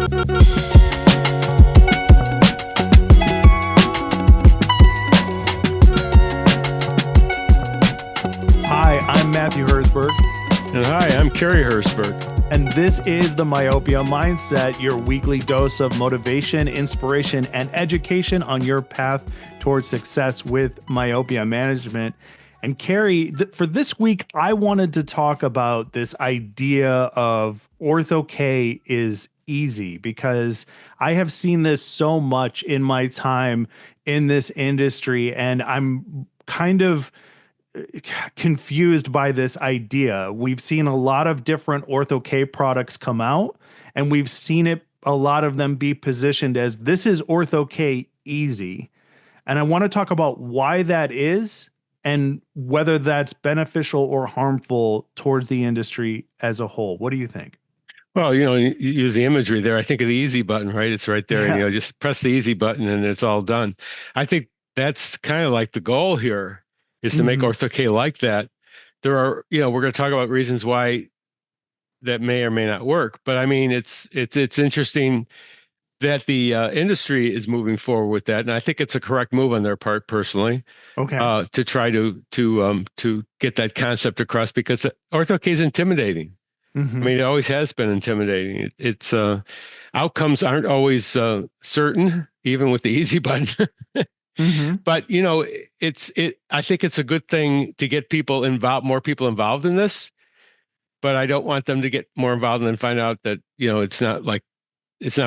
Hi, I'm Matthew Herzberg. And hi, I'm Cary Herzberg. And this is the Myopia Mindset, your weekly dose of motivation, inspiration, and education on your path towards success with myopia management. And Cary, for this week, I wanted to talk about this idea of Ortho-K is easy, because I have seen this so much in my time in this industry, and I'm kind of confused by this idea. We've seen a lot of different Ortho-K products come out, and we've seen a lot of them be positioned as this is Ortho-K easy. And I want to talk about why that is and whether that's beneficial or harmful towards the industry as a whole. What do you think? Well, you use the imagery there. I think of the easy button, right? It's right there. Yeah. And, just press the easy button and it's all done. I think that's kind of like the goal here, is to make Ortho-K like that. There are, we're going to talk about reasons why that may or may not work. But I mean, it's interesting that the industry is moving forward with that, and I think it's a correct move on their part, personally. Okay. To try to get that concept across, because Ortho-K is intimidating. I mean, it always has been intimidating. It's outcomes aren't always certain, even with the easy button. But I think it's a good thing to get people involved, more people involved in this. But I don't want them to get more involved and then find out that it's not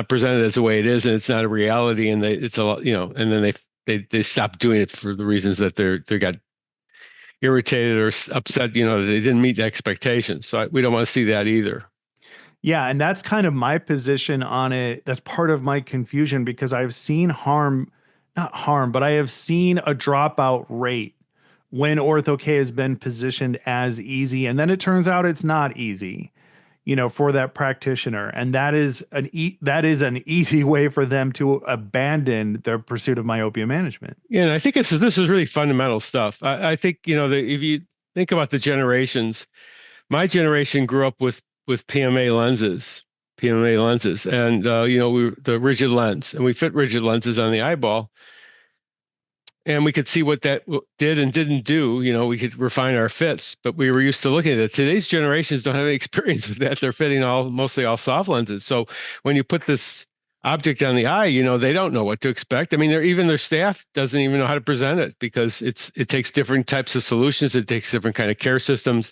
presented as the way it is, and it's not a reality, and it's a lot, and then they stop doing it for the reasons that they got irritated or upset, they didn't meet the expectations. So we don't want to see that either. Yeah, and that's kind of my position on it. That's part of my confusion, because I've seen not harm, but I have seen a dropout rate when Ortho-K has been positioned as easy, and then it turns out it's not easy, for that practitioner. And that is an easy way for them to abandon their pursuit of myopia management. Yeah, and I think this is really fundamental stuff. I think, if you think about the generations, my generation grew up with PMA lenses, and the rigid lens, and we fit rigid lenses on the eyeball, and we could see what that did and didn't do. We could refine our fits, but we were used to looking at it. Today's generations don't have any experience with that. They're fitting mostly all soft lenses. So when you put this object on the eye, they don't know what to expect. I mean, even their staff doesn't even know how to present it, because it takes different types of solutions. It takes different kind of care systems.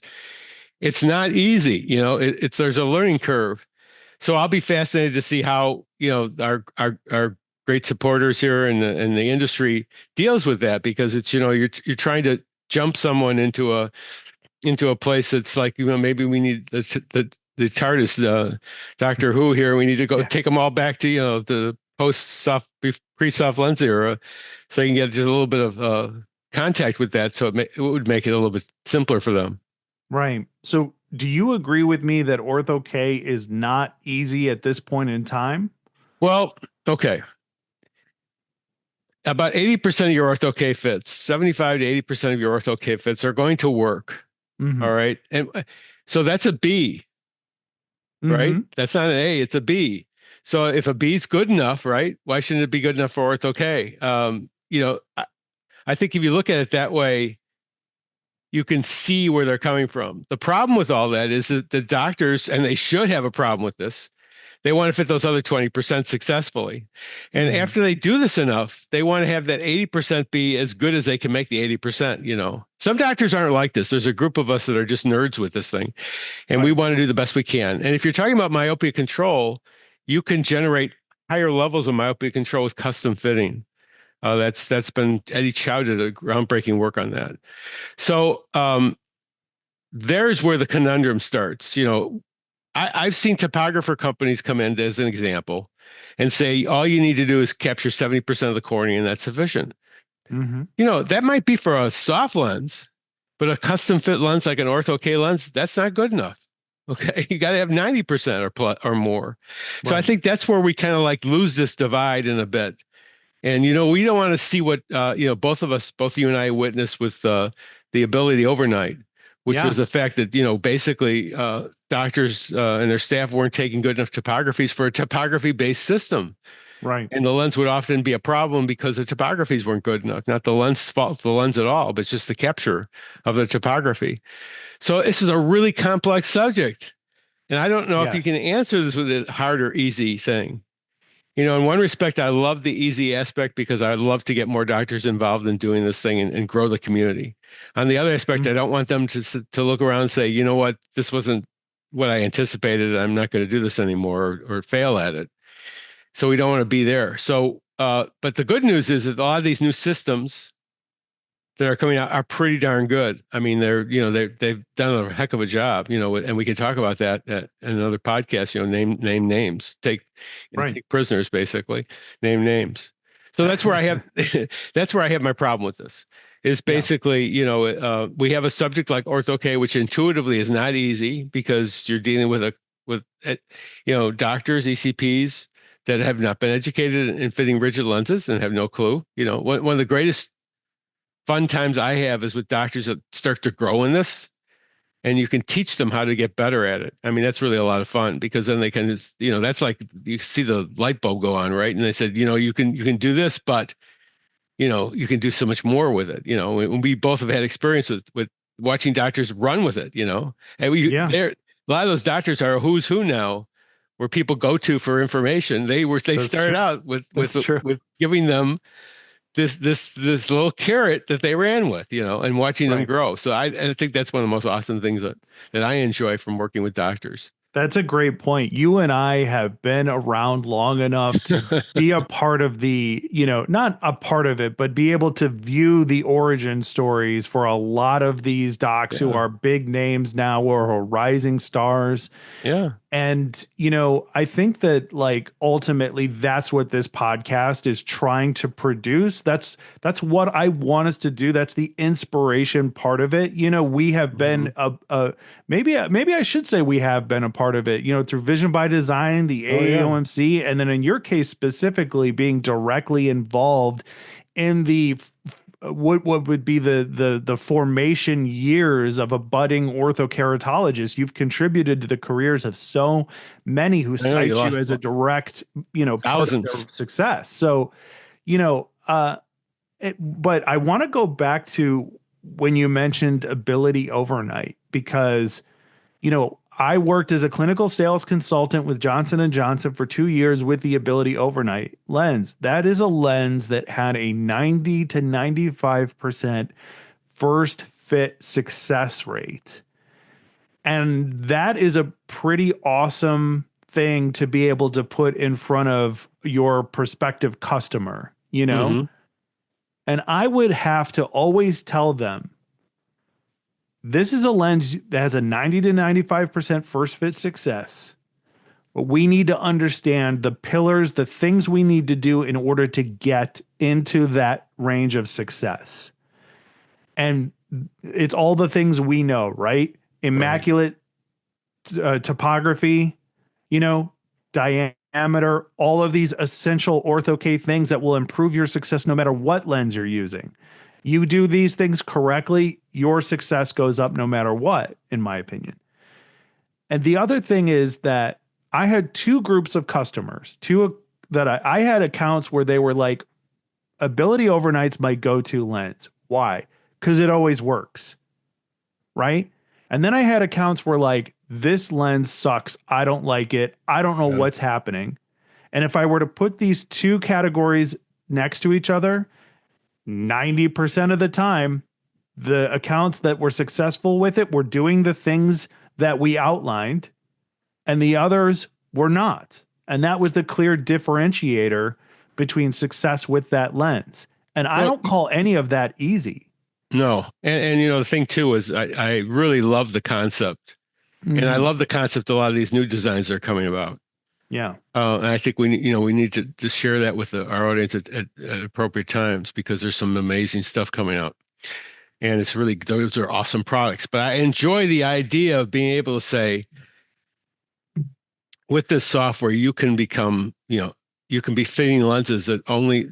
It's not easy. There's a learning curve. So I'll be fascinated to see how, our great supporters here in the industry deals with that, because it's, you're trying to jump someone into a place that's like, maybe we need the TARDIS, Doctor Who here. We need to go take them all back to, the pre-soft lens era, so you can get just a little bit of contact with that. So it would make it a little bit simpler for them. Right. So do you agree with me that Ortho-K is not easy at this point in time? Well, okay. About 80% of your Ortho-K fits, 75 to 80% of your Ortho-K fits are going to work. All right. And so that's a B, right? That's not an A, it's a B. So if a B is good enough, right, why shouldn't it be good enough for Ortho-K? I think if you look at it that way, you can see where they're coming from. The problem with all that is that the doctors, and they should have a problem with this, they want to fit those other 20% successfully. And after they do this enough, they want to have that 80% be as good as they can make the 80%. Some doctors aren't like this. There's a group of us that are just nerds with this thing, and we want to do the best we can. And if you're talking about myopia control, you can generate higher levels of myopia control with custom fitting. That's been, Eddie Chow did a groundbreaking work on that. So there's where the conundrum starts. I've seen topographer companies come in as an example and say, all you need to do is capture 70% of the cornea, and that's sufficient. That might be for a soft lens, but a custom fit lens like an Ortho-K lens, that's not good enough. Okay, you got to have 90% or more. Right. So I think that's where we kind of like lose this divide in a bit. And, we don't want to see what, both you and I witnessed with the ability overnight. which was the fact that, basically doctors and their staff weren't taking good enough topographies for a topography-based system. Right. And the lens would often be a problem because the topographies weren't good enough. Not the lens fault the lens at all, but just the capture of the topography. So this is a really complex subject. And I don't know if you can answer this with a hard or easy thing. In one respect, I love the easy aspect because I love to get more doctors involved in doing this thing and grow the community. On the other aspect, I don't want them to look around and say, you know what, this wasn't what I anticipated. I'm not going to do this anymore or fail at it. So we don't want to be there. So, but the good news is that a lot of these new systems that are coming out are pretty darn good. I mean, they've done a heck of a job, and we can talk about that in another podcast, name names, take prisoners, basically, name names. So that's where I have, that's where I have my problem with this is basically, we have a subject like Ortho-K, which intuitively is not easy because you're dealing with doctors, ECPs that have not been educated in fitting rigid lenses and have no clue. One of the greatest fun times I have is with doctors that start to grow in this, and you can teach them how to get better at it. I mean, that's really a lot of fun because then they can, that's like you see the light bulb go on, right? And they said, you can do this, but you can do so much more with it. We both have had experience with watching doctors run with it. And a lot of those doctors are a who's who now, where people go to for information. They started out with giving them this little carrot that they ran with, and watching them grow. So I think that's one of the most awesome things that I enjoy from working with doctors. That's a great point. You and I have been around long enough to be a part of the, not a part of it, but be able to view the origin stories for a lot of these docs who are big names now or are rising stars. Yeah. And, I think that ultimately that's what this podcast is trying to produce. That's what I want us to do. That's the inspiration part of it. We have been maybe I should say we have been a part of it, through Vision by Design, the AAOMC, and then in your case specifically being directly involved in the what would be the formation years of a budding orthokeratologist. You've contributed to the careers of so many who cite you as a direct, part of their success. So, but I want to go back to when you mentioned ability overnight, because, I worked as a clinical sales consultant with Johnson & Johnson for 2 years with the Ability Overnight lens. That is a lens that had a 90 to 95% first fit success rate. And that is a pretty awesome thing to be able to put in front of your prospective customer, And I would have to always tell them, this is a lens that has a 90 to 95% first fit success, but we need to understand the pillars, the things we need to do in order to get into that range of success. And it's all the things we know, right? Immaculate topography, diameter, all of these essential Ortho-K things that will improve your success no matter what lens you're using. You do these things correctly, your success goes up no matter what, in my opinion. And the other thing is that I had two groups of customers, I had accounts where they were like, Ability Overnight's my go-to lens. Why? Because it always works, right? And then I had accounts where like, this lens sucks. I don't like it. I don't know what's happening. And if I were to put these two categories next to each other, 90% of the time, the accounts that were successful with it were doing the things that we outlined, and the others were not. And that was the clear differentiator between success with that lens. And I don't call any of that easy. No. And the thing too is I really love the concept. And I love the concept a lot of these new designs that are coming about. Yeah. And I think we need to share that with our audience at appropriate times, because there's some amazing stuff coming out, and those are awesome products. But I enjoy the idea of being able to say, with this software, you can become, you can be fitting lenses that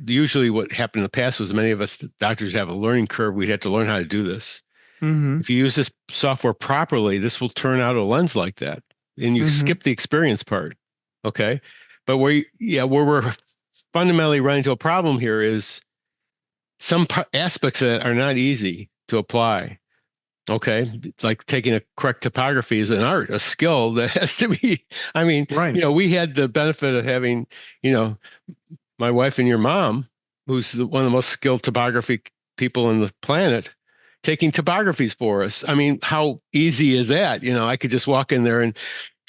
usually what happened in the past was many of us doctors have a learning curve. We had to learn how to do this. If you use this software properly, this will turn out a lens like that, and you skip the experience part. Okay. But where we're fundamentally running into a problem here is some aspects that are not easy to apply. Okay. Like taking a correct topography is an art, a skill that has to be, I mean, we had the benefit of having, my wife and your mom, who's one of the most skilled topography people on the planet, taking topographies for us. I mean, how easy is that? I could just walk in there and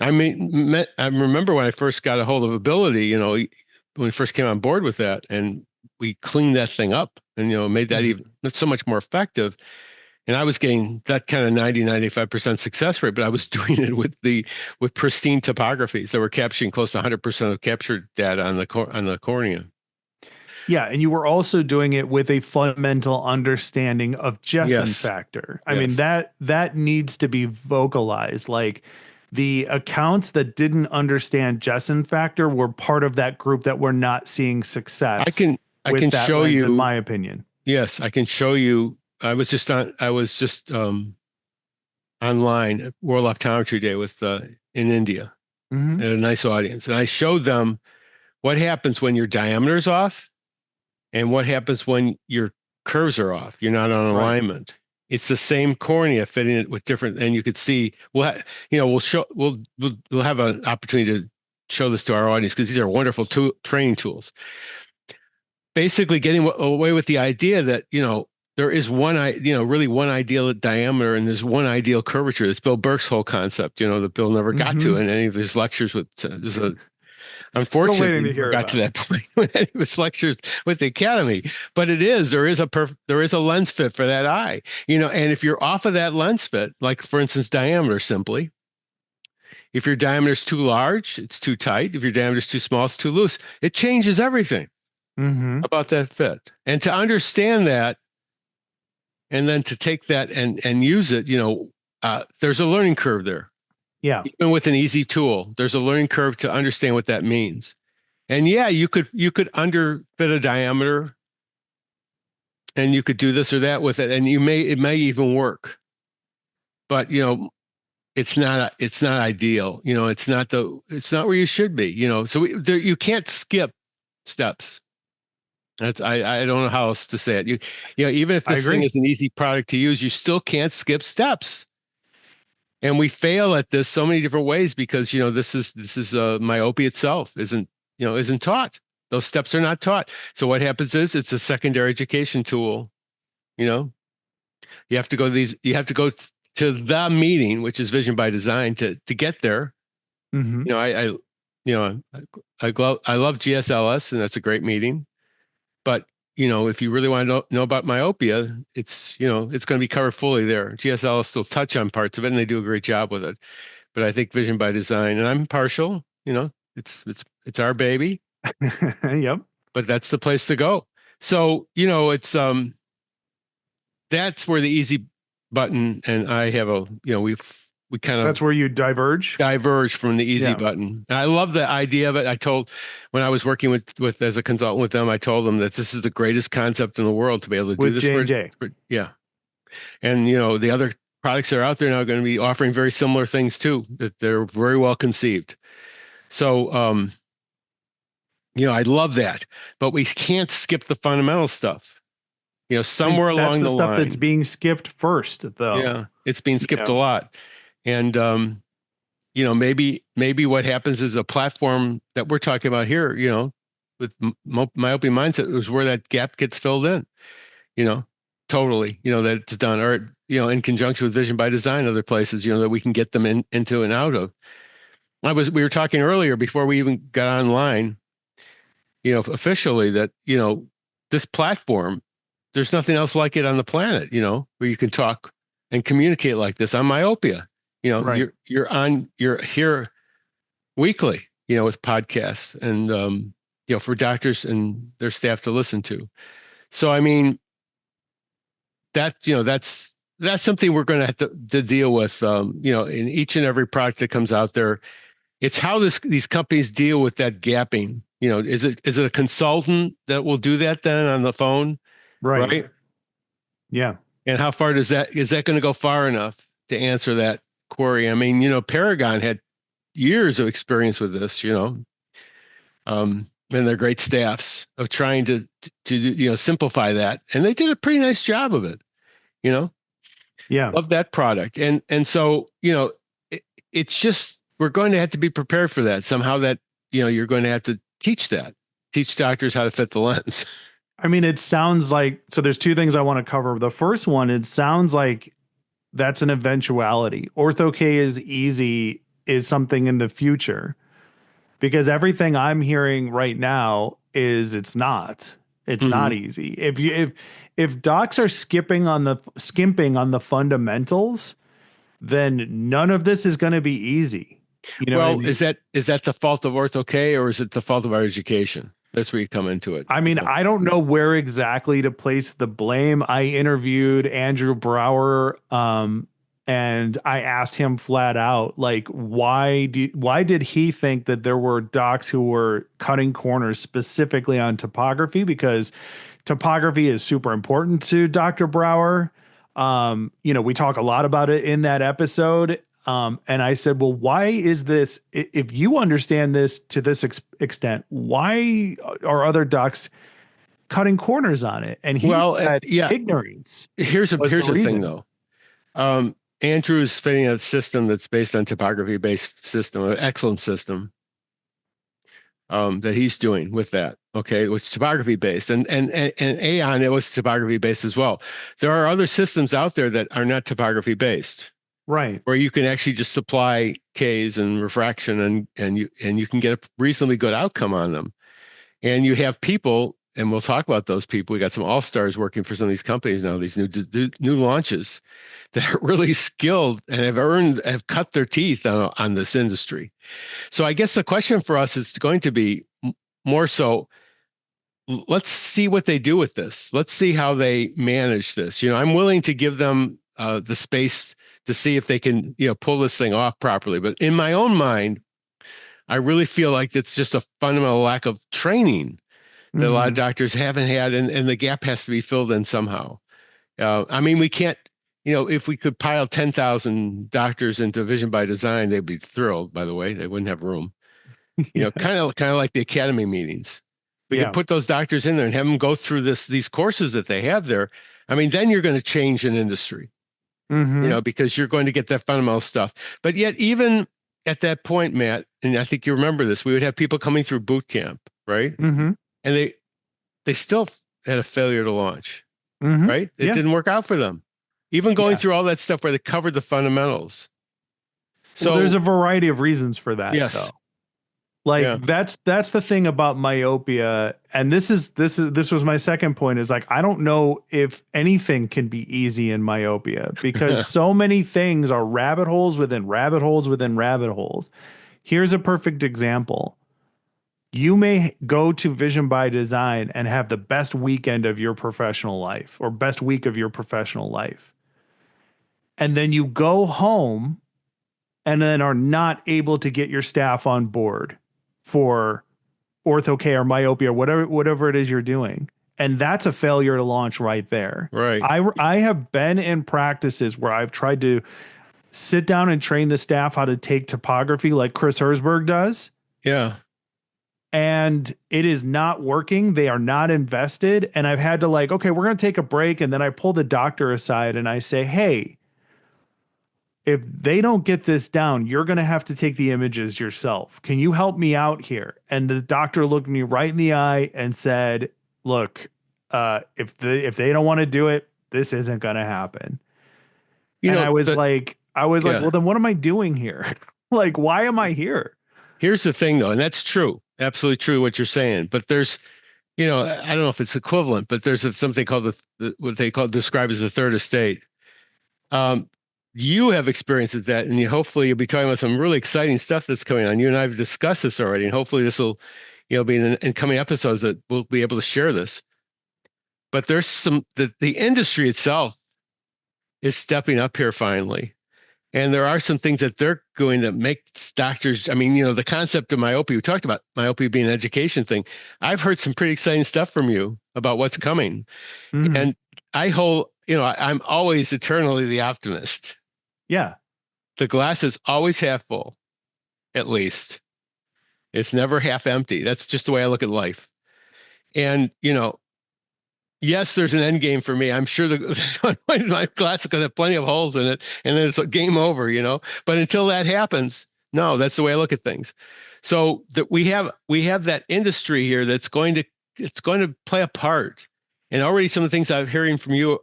I remember when I first got a hold of Ability, when we first came on board with that, and we cleaned that thing up and, made that even so much more effective. And I was getting that kind of 95% success rate, but I was doing it with pristine topographies that were capturing close to 100% of captured data on the cornea. Yeah, and you were also doing it with a fundamental understanding of Jessen Factor. I mean, that needs to be vocalized. Like, the accounts that didn't understand Jessen Factor were part of that group that were not seeing success. I can show you, in my opinion. Yes, I can show you. I was just online at World Optometry Day in India, at a nice audience, and I showed them what happens when your diameter's off and what happens when your curves are off. You're not on alignment. It's the same cornea fitting it with different, and you could see. We'll have an opportunity to show this to our audience because these are wonderful training tools. Basically, getting away with the idea that there is really one ideal diameter and there's one ideal curvature. That's Bill Burke's whole concept. That Bill never got to in any of his lectures with. Unfortunately, we got to that point when any of his lectures with the Academy. But there is a lens fit for that eye, and if you're off of that lens fit, like for instance, diameter simply, if your diameter is too large, it's too tight. If your diameter is too small, it's too loose. It changes everything about that fit. And to understand that, and then to take that and use it, there's a learning curve there. Yeah. Even with an easy tool, there's a learning curve to understand what that means. And you could underfit a diameter and you could do this or that with it. And it may even work, but it's not ideal. It's not where you should be, so you can't skip steps. I don't know how else to say it. Even if this thing is an easy product to use, you still can't skip steps. And we fail at this so many different ways because this is myopia itself isn't taught. Those steps are not taught. So what happens is it's a secondary education tool. You have to go to the meeting, which is Vision by Design, to get there. I love GSLS, and that's a great meeting. But if you really want to know about myopia, it's going to be covered fully there. GSL still touch on parts of it, and they do a great job with it. But I think Vision by Design, and I'm partial. It's our baby. Yep. But that's the place to go. So it's that's where the easy button, and I have we kind of, that's where you diverge from the easy button. And I love the idea of it. When I was working with as a consultant with them, I told them that this is the greatest concept in the world to be able to do this J&J. Yeah. And the other products that are out there now are going to be offering very similar things too, that they're very well conceived. So I love that, but we can't skip the fundamental stuff. Somewhere along the line. That's the stuff that's being skipped first, though. Yeah, it's being skipped a lot. And maybe what happens is a platform that we're talking about here, with Myopia Mindset, was where that gap gets filled in, totally, that it's done, or in conjunction with Vision by Design, other places, that we can get them into and out of. We were talking earlier before we even got online, officially, that this platform, there's nothing else like it on the planet, where you can talk and communicate like this on myopia. You're here weekly, with podcasts and, for doctors and their staff to listen to. So, I mean, that's something we're going to have to deal with, in each and every product that comes out there. It's how these companies deal with that gapping. Is it a consultant that will do that then on the phone? Right. Yeah. And how far is that going to go far enough to answer that query? I mean, Paragon had years of experience with this, and they're great staffs of trying to simplify that. And they did a pretty nice job of it, Yeah. Love that product. And so, it's just, we're going to have to be prepared for that somehow, that, you're going to have to teach doctors how to fit the lens. I mean, it sounds like, so there's two things I want to cover. The first one, it sounds like that's an eventuality. Ortho-K is easy is something in the future, because everything I'm hearing right now is it's not easy. If docs are skimping on the fundamentals, then none of this is going to be easy. Well, I mean? is that the fault of Ortho-K, or is it the fault of our education? That's where you come into it. I mean, I don't know where exactly to place the blame. I interviewed Andrew Brower, and I asked him flat out, like, why did he think that there were docs who were cutting corners specifically on topography? Because topography is super important to Dr. Brower. We talk a lot about it in that episode. And I said, well, why is this, if you understand this to this extent, why are other docs cutting corners on it? And he said, ignorance. Here's the thing, though. Andrew's fitting a system that's based on topography-based system, an excellent system that he's doing with that. Okay, it was topography-based, and Aon, it was topography-based as well. There are other systems out there that are not topography-based. Right. Where you can actually just supply Ks and refraction, and you can get a reasonably good outcome on them. And you have people, and we'll talk about those people. We got some all-stars working for some of these companies now, these new launches that are really skilled and have cut their teeth on this industry. So I guess the question for us is going to be more so, let's see what they do with this. Let's see how they manage this. I'm willing to give them the space to see if they can, pull this thing off properly. But in my own mind, I really feel like it's just a fundamental lack of training that a lot of doctors haven't had, and the gap has to be filled in somehow. I mean, we can't, if we could pile 10,000 doctors into Vision by Design, they'd be thrilled, by the way. They wouldn't have room. Kind of like the academy meetings. We can put those doctors in there and have them go through these courses that they have there. I mean, then you're going to change an industry. Because you're going to get that fundamental stuff. But yet, even at that point, Matt, and I think you remember this, we would have people coming through boot camp, right? And they still had a failure to launch, right? It didn't work out for them. Even going through all that stuff where they covered the fundamentals. So there's a variety of reasons for that. Yes. Though. Like that's the thing about myopia, and this was my second point, is like, I don't know if anything can be easy in myopia, because so many things are rabbit holes within rabbit holes within rabbit holes. Here's a perfect example. You may go to Vision by Design and have the best weekend of your professional life, or best week of your professional life. And then you go home and then are not able to get your staff on board for Ortho-K or myopia, whatever it is you're doing. And that's a failure to launch right there. Right. I have been in practices where I've tried to sit down and train the staff how to take topography like Chris Herzberg does. Yeah. And it is not working. They are not invested. And I've had to okay, we're going to take a break. And then I pull the doctor aside and I say, hey, if they don't get this down, you're going to have to take the images yourself. Can you help me out here? And the doctor looked me right in the eye and said, look, if they don't want to do it, this isn't going to happen. I was like, well, then what am I doing here? Like, why am I here? Here's the thing, though, and that's true. Absolutely true what you're saying. But there's, I don't know if it's equivalent, but there's something called what they describe as the third estate. You have experiences that, and hopefully you'll be talking about some really exciting stuff that's coming on. You and I have discussed this already, and hopefully this will, be in coming episodes that we'll be able to share this. But there's the industry itself is stepping up here finally. And there are some things that they're doing that makes doctors, I mean, the concept of myopia, we talked about myopia being an education thing. I've heard some pretty exciting stuff from you about what's coming. And I I'm always eternally the optimist. Yeah. The glass is always half full, at least. It's never half empty. That's just the way I look at life. And, yes, there's an end game for me. I'm sure my glass is going to have plenty of holes in it, and then it's a game over, But until that happens, no, that's the way I look at things. So that we have that industry here that's going to play a part. And already some of the things I'm hearing from you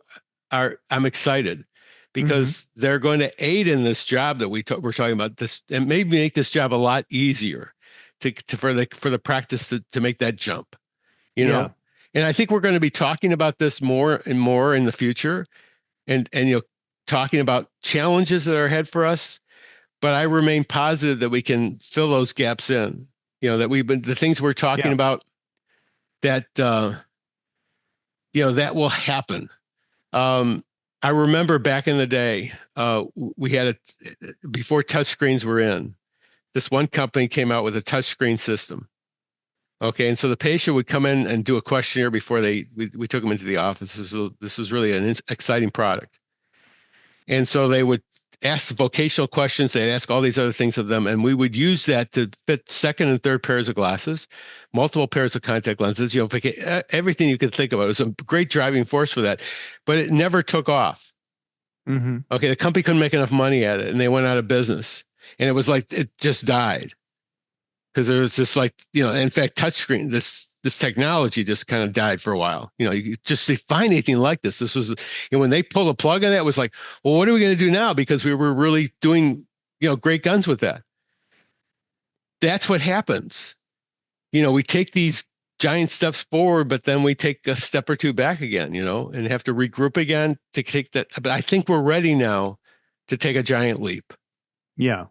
I'm excited because they're going to aid in this job that we're talking about, this, and maybe make this job a lot easier for the practice to make that jump, Yeah. And I think we're going to be talking about this more and more in the future, and talking about challenges that are ahead for us. But I remain positive that we can fill those gaps in. That the things we're talking about, that that will happen. I remember back in the day, we had before touchscreens were in. This one company came out with a touchscreen system. Okay, and so the patient would come in and do a questionnaire before we took them into the office. This was really an exciting product. And so they would ask vocational questions. They'd ask all these other things of them, and we would use that to fit second and third pairs of glasses, multiple pairs of contact lenses. Everything you could think of. It was a great driving force for that, but it never took off. Okay, the company couldn't make enough money at it, and they went out of business. And it was like it just died. Because there was this in fact, touchscreen, this technology just kind of died for a while. You just to find anything like this. This was, when they pulled a plug on that, it was like, well, what are we going to do now? Because we were really doing, great guns with that. That's what happens. We take these giant steps forward, but then we take a step or two back again, and have to regroup again to take that. But I think we're ready now to take a giant leap. Yeah.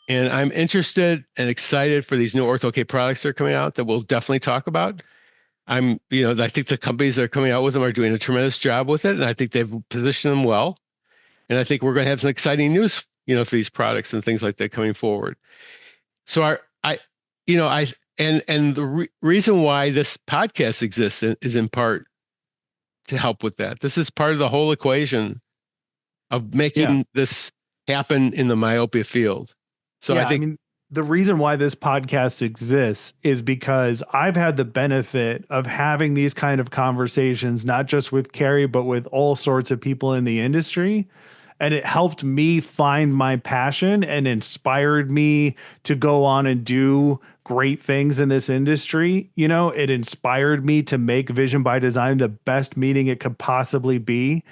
And I'm interested and excited for these new Ortho-K products that are coming out that we'll definitely talk about. I think the companies that are coming out with them are doing a tremendous job with it, and I think they've positioned them well. And I think we're going to have some exciting news, for these products and things like that coming forward. So the reason why this podcast exists is in part to help with that. This is part of the whole equation of making this happen in the myopia field. So I think the reason why this podcast exists is because I've had the benefit of having these kind of conversations, not just with Cary, but with all sorts of people in the industry. And it helped me find my passion and inspired me to go on and do great things in this industry. It inspired me to make Vision by Design the best meeting it could possibly be,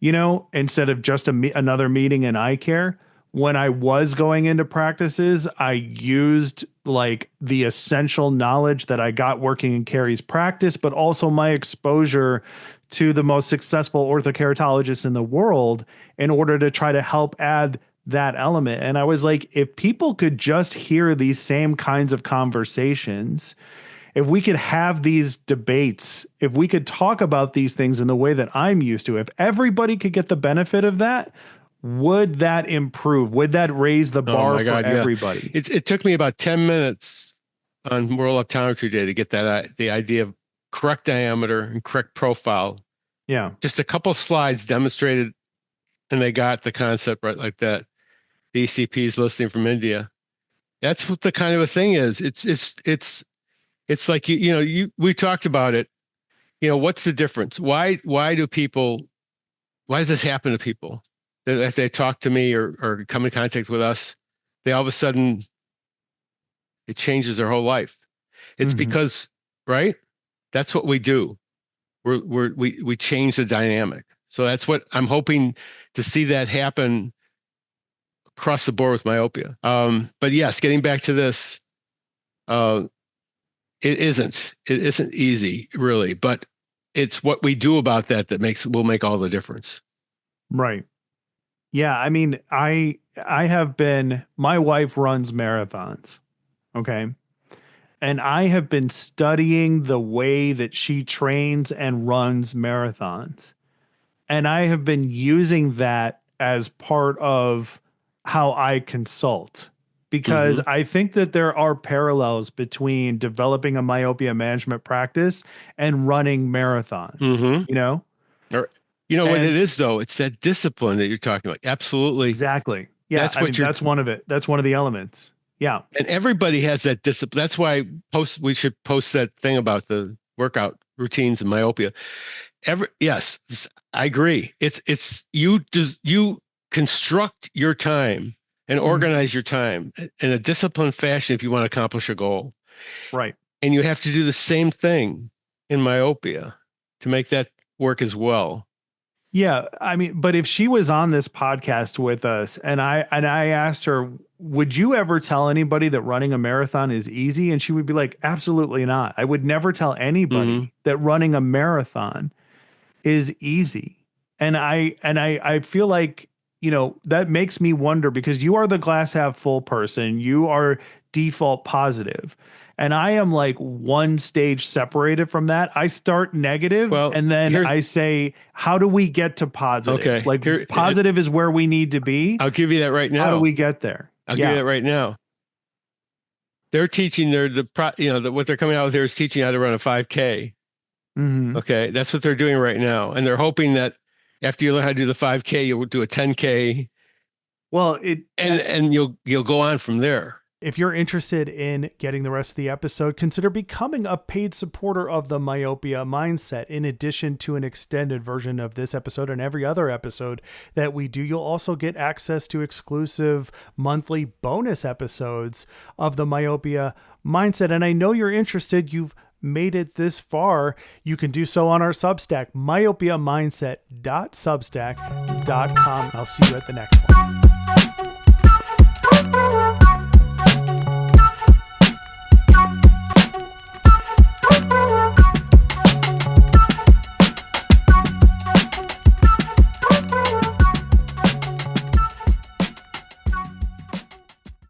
instead of just another meeting in eye care. When I was going into practices, I used the essential knowledge that I got working in Cary's practice, but also my exposure to the most successful orthokeratologists in the world in order to try to help add that element. And I was like, if people could just hear these same kinds of conversations, if we could have these debates, if we could talk about these things in the way that I'm used to, if everybody could get the benefit of that, would that improve? Would that raise the bar for everybody? Yeah. It took me about 10 minutes on World Optometry Day to get the idea of correct diameter and correct profile. Yeah. Just a couple slides demonstrated, and they got the concept right like that. The ECPs listening from India. That's what the kind of a thing is. It's like, we talked about it. What's the difference? Why does this happen to people? If they talk to me or come in contact with us, they all of a sudden, it changes their whole life. It's because, right? That's what we do. We change the dynamic. So that's what I'm hoping to see that happen across the board with myopia. But yes, getting back to this, it isn't easy really, but it's what we do about that will make all the difference. Right. Yeah, I mean, my wife runs marathons, okay? And I have been studying the way that she trains and runs marathons. And I have been using that as part of how I consult, because I think that there are parallels between developing a myopia management practice and running marathons, Or You know what it is, though? It's that discipline that you're talking about. Absolutely. Exactly. Yeah. That's one of it. That's one of the elements. Yeah. And everybody has that discipline. That's why we should post that thing about the workout routines and myopia. Yes, I agree. You construct your time and organize your time in a disciplined fashion if you want to accomplish a goal. Right. And you have to do the same thing in myopia to make that work as well. Yeah, I mean, but if she was on this podcast with us and I asked her, would you ever tell anybody that running a marathon is easy? And she would be like, absolutely not. I would never tell anybody that running a marathon is easy. And I feel like, that makes me wonder, because you are the glass half full person. You are default positive. And I am like one stage separated from that. I start negative, and then I say, how do we get to positive? Okay. Like positive is where we need to be. I'll give you that right now. How do we get there? I'll give you that right now. They're teaching what they're coming out with here is teaching how to run a 5K. Okay. That's what they're doing right now. And they're hoping that after you learn how to do the 5K, you'll do a 10K. Well, and you'll go on from there. If you're interested in getting the rest of the episode, consider becoming a paid supporter of the Myopia Mindset. In addition to an extended version of this episode and every other episode that we do, you'll also get access to exclusive monthly bonus episodes of the Myopia Mindset. And I know you're interested. You've made it this far. You can do so on our Substack, myopiamindset.substack.com. I'll see you at the next one.